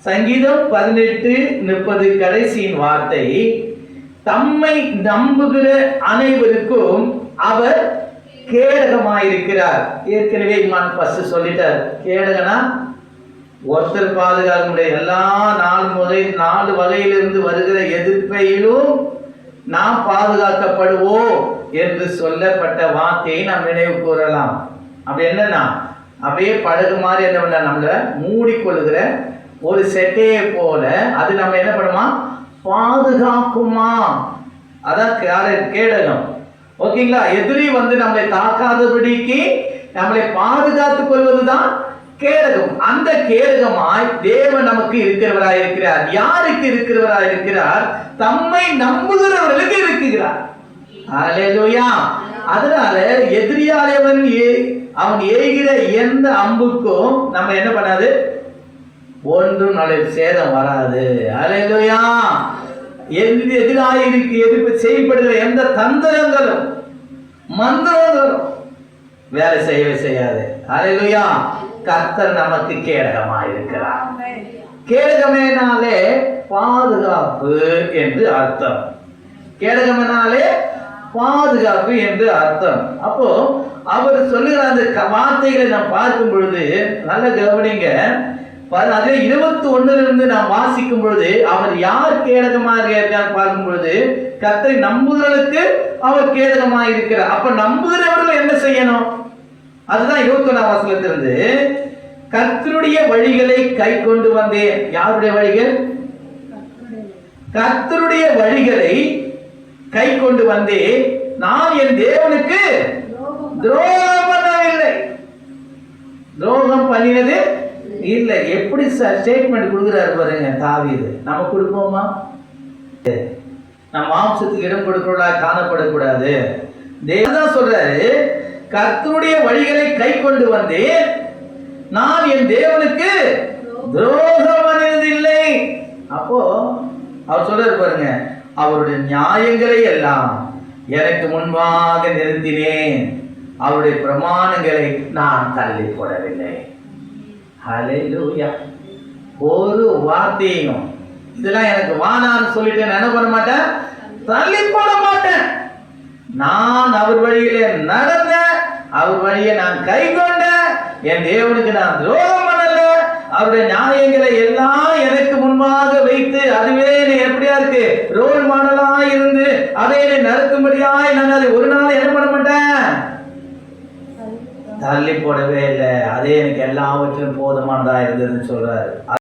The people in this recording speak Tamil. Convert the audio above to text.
சங்கீதம் 18:30 கடைசியின் வார்த்தை, தம்மை நம்புகிற அனைவருக்கும் அவர் கேடகமாயிருக்கிறார். ஏற்கனவே இமான் ஃபர்ஸ்ட் சொல்லிட்டார். கேடகனா ஒருத்தர் பாதுகாக்க முடியாது. எல்லா 4 வகையிலிருந்து வருகிற எதிர்ப்பையிலும் நாம் பாதுகாக்கப்படுவோம் என்று சொல்லப்பட்ட வார்த்தையை நாம் நினைவு கூறலாம். அப்படி என்னன்னா, அப்படியே படகு மாதிரி என்ன பண்ண நம்மள மூடிக்கொள்ளுகிற ஒரு செட்டையை போல அது நம்ம என்ன பண்ணுமா, பாதுகாக்குமா. அதான் கேடகம். ஓகேங்களா? எதிரி வந்து நம்மளை தாக்காதபடிக்கு நம்மளை பாதுகாத்துக் கொள்வதுதான் கேடகம். அந்த கேடகமாய் தேவன் நமக்கு இருக்கிறவராய் இருக்கிறார். யாருக்கு இருக்கிறவராய் இருக்கிறார்? தம்மை நம்புகிறவர்களுக்கு இருக்கிறார். அல்லேலூயா. அதனால எதிரியாலே அவன் ஏகிற எந்த அம்புக்கும் நம்ம என்ன பண்ணாது, ஒன்றும் நாளை சேதம் வராது. அல்லேலூயா. எதிராக எதிர்ப்பு செய்யப்படுகிற எந்த தந்திரங்களும் மந்திரங்களும் வேலை செய்யவே செய்யாது. அல்லேலூயா. கர்த்தர் நமக்கு கேடகமாக இருக்கிறார். கேடகமேனாலே பாதுகாப்பு என்று அர்த்தம். கேடகமேனாலே பாதுகாப்பு என்று அர்த்தம். அப்போ அவர் சொல்லுகிற அந்த வார்த்தைகளை நாம் பார்க்கும் பொழுது நல்ல கவனிங்க. 21 நாம் வாசிக்கும் பொழுது அவர் யார் கேடகமாக இருக்கார் பார்க்கும் பொழுது கர்த்தரை நம்புகிறவர்களுக்கு அவர் கேடகமாக இருக்கிறார். அப்ப நம்புகிறவர்கள் என்ன செய்யணும்? அதுதான் 21 வசனத்திலிருந்து, கர்த்தருடைய வழிகளை கை கொண்டு வந்தேன். யாருடைய வழிகள்? கர்த்தருடைய வழிகளை கை கொண்டு வந்தேன். நான் என் தேவனுக்கு துரோகம் பண்ணவில்லை. துரோகம் பண்ணினது இல்லை. எப்படி ஸ்டேட்மெண்ட் கொடுக்குறாரு பாருங்க தாவீது. நம்ம கொடுப்போமா? நம்ம மாம்சத்துக்கு இடம் கொடுக்கிறதா காணப்படக்கூடாது. தேவன் சொல்றாரு, கர்த்தருடைய வழிகளை கை கொண்டு வந்தேன், நான் என் தேவனுக்கு துரோகம் பண்ணினதில்லை. அப்போ அவர் சொல்றாரு பாருங்க, அவருடைய நியாயங்களை எல்லாம் எனக்கு முன்பாக நிறுத்தினேன், அவருடைய பிரமாணங்களை நான் தள்ளி போடவில்லை. ஹல்லேலூயா. ஒரு வார்த்தையும் இதெல்லாம் எனக்கு வானான்னு சொல்லிட்டு என்ன பண்ண மாட்டேன், தள்ளி போட மாட்டேன். நான் அவர் வழியிலே நடந்த, அவர் வழியை நான் கை கொண்ட, என் தேவனுக்கு நான் துரோகம் பண்ணல. அவருடைய நியாயங்களை எல்லாம் எனக்கு முன்பாக வைத்து அதுவே எப்படியா இருக்கு, ரோல் மாடலா இருந்து அதை நடக்கும்படியாய் நான் அதை ஒரு நாள் என்ன பண்ண மாட்டேன், தள்ளி போடவே இல்லை. அதே எனக்கு எல்லாவற்றிலும் போதுமானதா இருந்ததுன்னு சொல்றாரு.